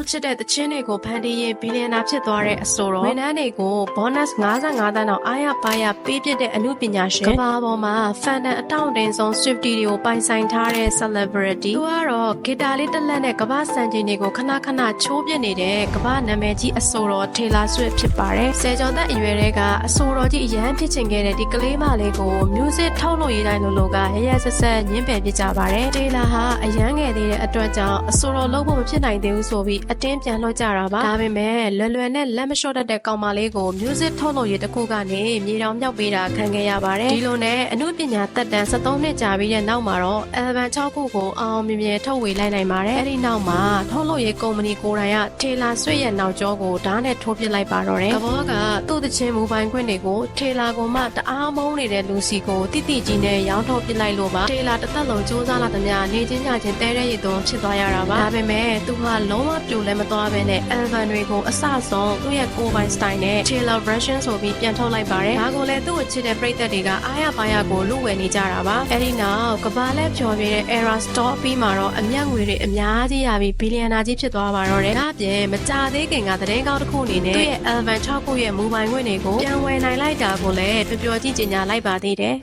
လောက်ချစ်တဲ့တခြင်းတွေကိုဖန်တီးရင်ဘီလီယံနာဖြစ်သွားတဲ့အဆိုတော်ဝန်ထမ်းတွေကို bonus 55 သန်းတော့အားရပါရပေးပြတဲ့အမှုပညာရှင်ကဘာပေါ်မှာ fan အတောင့်တင်းဆုံး Swiftie တွေကိုပိုင်ဆိုင်ထားတဲ့ celebrity သူကတော့ဂီတာလေးတစ်လက်နဲ့ကမ္ဘာစံချိန်တွေကိုခဏခဏချိုးပြနေတဲ့ကမ္ဘာနာမည်ကြီးအဆိုတော် Taylor Swift ဖြစ်ပါတယ်။ဆယ်ကျော်သက်အရွယ်တွေကအဆိုတော်ကြီးအရန်ဖြစ်ချင်ခဲ့တဲ့ဒီကလေးမလေးကို music ထုတ်လို့ရေးတိုင်းလို့ကရရဆက်ဆက်ညှင်းပယ်ပြကြပါတယ်။ Taylor ဟာအရန်ငယ်သေးတဲ့အတွက်ကြောင့်အဆိုတော်လုပ်ဖို့မဖြစ်နိုင်သေးဘူးဆိုပြီးအတင်းပြန်လွှတ်ကြတာပါ။ဒါပေမဲ့လွယ်နဲ့လက်မလျှော့တတ်တဲ့ကောင်မလေးကို music ထုတ်လို့ရေးတစ်ခုကနေမြေတောင်မြောက်ပေးတာခံခဲ့ရပါတယ်။ဒီလိုနဲ့အမှုပညာသက်တမ်း73နှစ်ကြာပြီးတဲ့နောက်မှာတော့ album 6ခုကိုအောင်မြင်မြင်ထုတ်ဝေလိုက်နိုင်ပါတယ်။အဲဒီနောက်မှာထုတ်လို့ရေးကုမ္ပဏီကိုယ်တိုင်က Taylor Swift ရဲ့နောက်ကျောကိုဓာတ်နဲ့ထိုးပစ်လိုက်ပါတော့တယ်။ကဘောကသူ့တခြင်းမူပိုင်ခွင့်တွေကို Taylor ကိုမှတအားမုန်းနေတဲ့လူစီကိုတိတိကြီးနဲ့ရောင်းထုတ်ပစ်လိုက်လို့ပါ Taylor တစ်သက်လုံးစူးစမ်းလာသမျှနေချင်းညချင်းတဲတဲ့ရည်သွန်းဖြစ်သွားရတာပါဒါပေမဲ့သူကလုံးဝပြိုလဲမသွားဘဲနဲ့ album တွေကိုအစဆုံးသူ့ရဲ့ကိုယ်ပိုင် style နဲ့ Taylor version ဆိုပြီးပြန်ထုတ်လိုက်ပါတယ်ဒါကိုလည်းသူ့ကိုချစ်တဲ့ပရိသတ်တွေကအားရပါရကိုလူဝယ်နေကြတာပါအဲဒီနောက်ကဘာလဲဖြော်ပြတဲ့ Era Store ပြီးမှာတော့အမြတ်ငွေတွေအများကြီးရပြီးဘီလီယံနာကြီးဖြစ်သွားပါတော့တယ်ဒါအပြင်မကြသေးခင်ကသတင်းကောင်းတစ်ခုအနေနဲ့သူ့ရဲ့ album 6ခုရဲ့မူပိုင်ခွင့်တွေကိုပြန်ဝယ်နိုင်လိုက်တာကိုလည်းပျော်ပျော်ကြည့်ကြေညာလိုက်ပါသေးတယ်